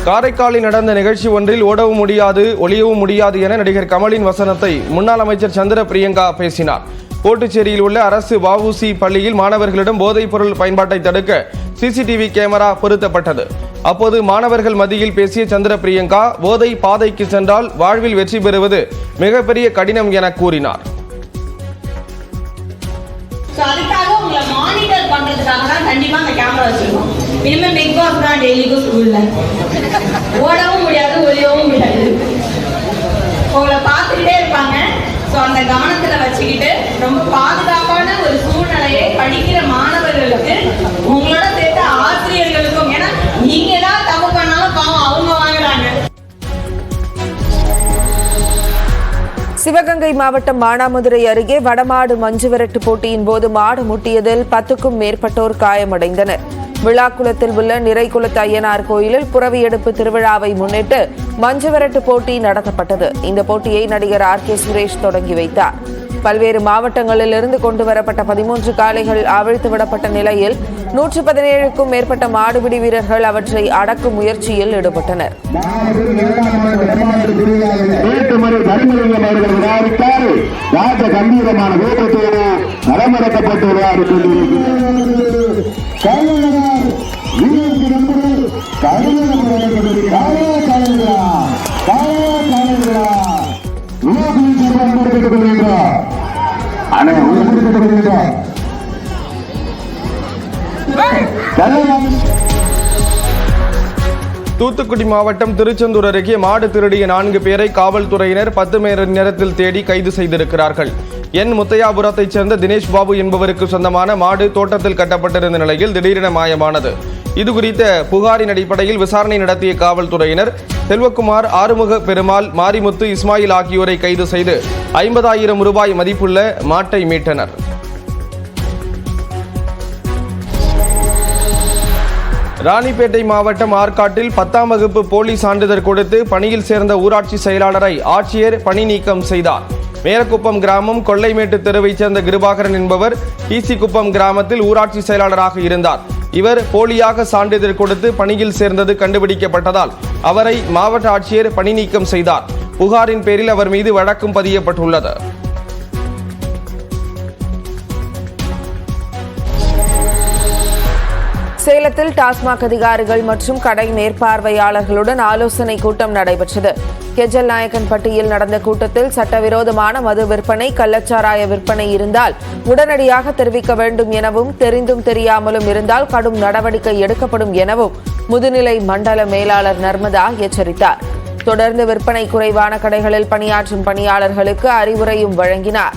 காரைக்காலில் நடந்த நிகழ்ச்சி ஒன்றில் ஓடவும் முடியாது ஒளியவும் முடியாது என நடிகர் கமலின் வசனத்தை முன்னாள் அமைச்சர் சந்திர பிரியங்கா பேசினார். கோட்டுச்சேரியில் உள்ள அரசு வஉசி பள்ளியில் மாணவர்களிடம் போதைப் பொருள் பயன்பாட்டை தடுக்க சிசிடிவி கேமரா பொருத்தப்பட்டது. அப்போது மாணவர்கள் மத்தியில் பேசிய சந்திர பிரியங்கா, போதை பாதைக்கு சென்றால் வாழ்வில் வெற்றி பெறுவது மிகப்பெரிய கடினம் என கூறினார். ஓடவும் முடியாது ஒளியவும் முடியாது, உங்களை பார்த்துக்கிட்டே இருப்பாங்க. ஸோ அந்த கவனத்தில் வச்சுக்கிட்டு ரொம்ப பாதுகாப்பான ஒரு சூழ்நிலையை படிக்கிற மாணவர்களுக்கு உங்களோட சேர்த்த ஆசிரியர்களுக்கும், ஏன்னா நீங்க ஏதாவது தப்பு பண்ணாலும் பாவம் அவங்க வாங்குறாங்க. சிவகங்கை மாவட்டம் மானாமதுரை அருகே வடமாடு மஞ்சு விரட்டு போட்டியின் போது மாடு முட்டியதில் 10க்கும் மேற்பட்டோர் காயமடைந்தனர். விழாக்குளத்தில் உள்ள நிறைக்குளத்து ஐயனார் கோயிலில் புறவி எடுப்பு திருவிழாவை முன்னிட்டு மஞ்சு விரட்டு போட்டி நடத்தப்பட்டது. இந்த போட்டியை நடிகர் RK சுரேஷ் தொடங்கி வைத்தார். பல்வேறு மாவட்டங்களிலிருந்து கொண்டுவரப்பட்ட 13 காளைகள் அவிழ்த்து விடப்பட்ட நிலையில் 117க்கும் மேற்பட்ட மாடுபிடி வீரர்கள் அவற்றை அடக்கும் முயற்சியில் ஈடுபட்டனர். தூத்துக்குடி மாவட்டம் திருச்செந்தூர் அருகே மாடு திருடிய 4 பேரை காவல்துறையினர் 10 மணி நேரத்தில் தேடி கைது செய்திருக்கிறார்கள். முத்தையாபுரத்தைச் சேர்ந்த தினேஷ் பாபு என்பவருக்கு சொந்தமான மாடு தோட்டத்தில் கட்டப்பட்டிருந்த நிலையில் திடீரென மாயமானது. இதுகுறித்த புகாரின் அடிப்படையில் விசாரணை நடத்திய காவல்துறையினர் செல்வகுமார், ஆறுமுக பெருமாள், மாரிமுத்து, இஸ்மாயில் ஆகியோரை கைது செய்து 50,000 ரூபாய் மதிப்புள்ள மாட்டை மீட்டனர். ராணிப்பேட்டை மாவட்டம் ஆற்காட்டில் 10ஆம் வகுப்பு போலி சான்றிதழ் கொடுத்து பணியில் சேர்ந்த ஊராட்சி செயலாளரை ஆட்சியர் பணி நீக்கம் செய்தார். மேலக்குப்பம் கிராமம் கொள்ளைமேட்டு தெருவைச் சேர்ந்த கிருபாகரன் என்பவர் ஈசிக்குப்பம் கிராமத்தில் ஊராட்சி செயலாளராக இருந்தார். இவர் போலியாக சான்றிதழ் கொடுத்து பணியில் சேர்ந்தது கண்டுபிடிக்கப்பட்டதால் அவரை மாவட்ட ஆட்சியர் பணி நீக்கம் செய்தார். புகாரின் பேரில் அவர் மீது வழக்கும் பதியப்பட்டுள்ளது. சேலத்தில் டாஸ்மாக் அதிகாரிகள் மற்றும் கடை மேற்பார்வையாளர்களுடன் ஆலோசனை கூட்டம் நடைபெற்றது. கெஜல் நாயக்கன்பட்டியில் நடந்த கூட்டத்தில் சட்டவிரோதமான மது விற்பனை, கள்ளச்சாராய விற்பனை இருந்தால் உடனடியாக தெரிவிக்க வேண்டும் எனவும், தெரிந்தும் தெரியாமலும் இருந்தால் கடும் நடவடிக்கை எடுக்கப்படும் எனவும் முதுநிலை மண்டல மேலாளர் நர்மதா எச்சரித்தார். தொடர்ந்து விற்பனை குறைவான கடைகளில் பணியாற்றும் பணியாளர்களுக்கு அறிவுரையும் வழங்கினார்.